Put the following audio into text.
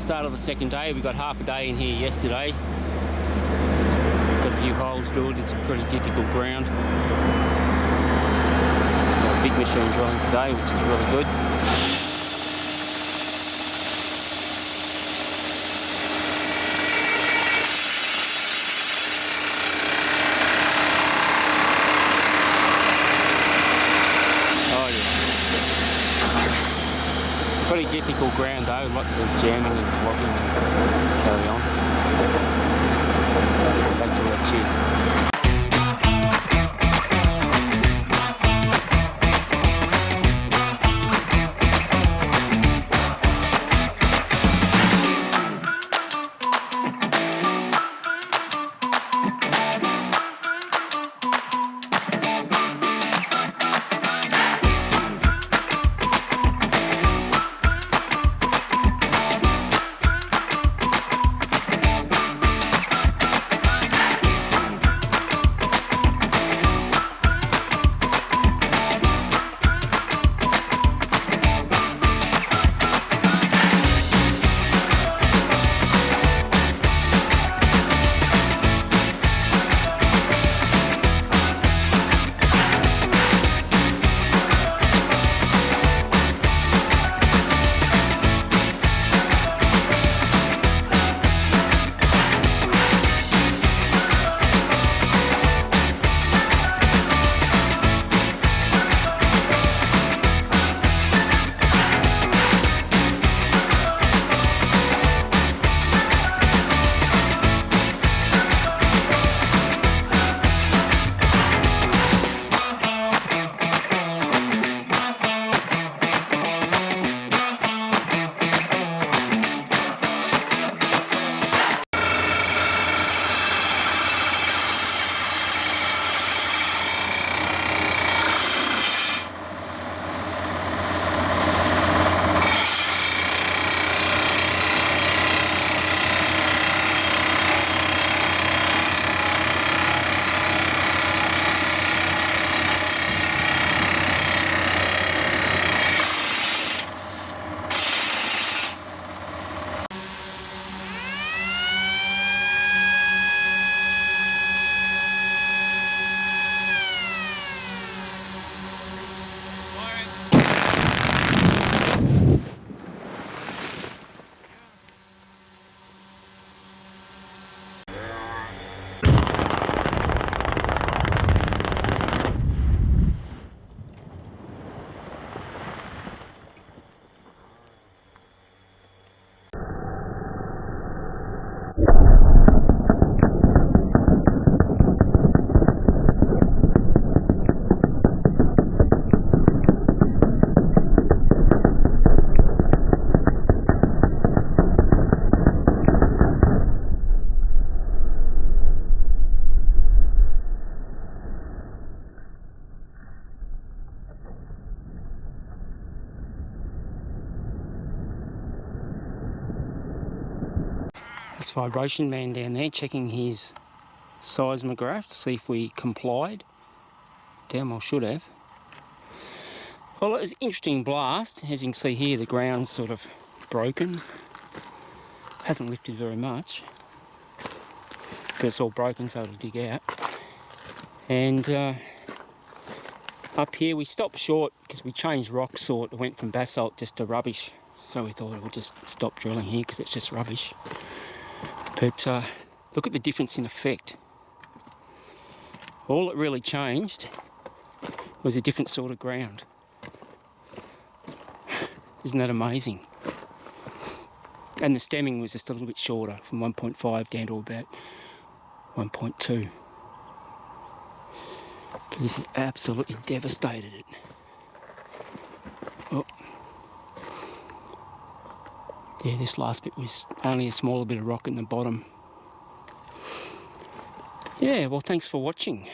start of the second day. We got half a day in here yesterday. Got a few holes drilled in some pretty difficult ground. Got a big machine drilling today, which is really good. Pretty difficult ground though, lots of jamming and blocking and carry on. Back to work, cheers. This vibration man down there checking his seismograph to see if we complied. Damn well should have. Well, it was an interesting blast. As you can see here, the ground's sort of broken. Hasn't lifted very much, but it's all broken, so it'll dig out. And up here we stopped short because we changed rock sort. It went from basalt just to rubbish, so we thought we'll just stop drilling here because it's just rubbish. But look at the difference in effect. All it really changed was a different sort of ground. Isn't that amazing? And the stemming was just a little bit shorter, from 1.5 down to about 1.2. But this has absolutely devastated it. Oh. Yeah, this last bit was only a smaller bit of rock in the bottom. Yeah, well, thanks for watching.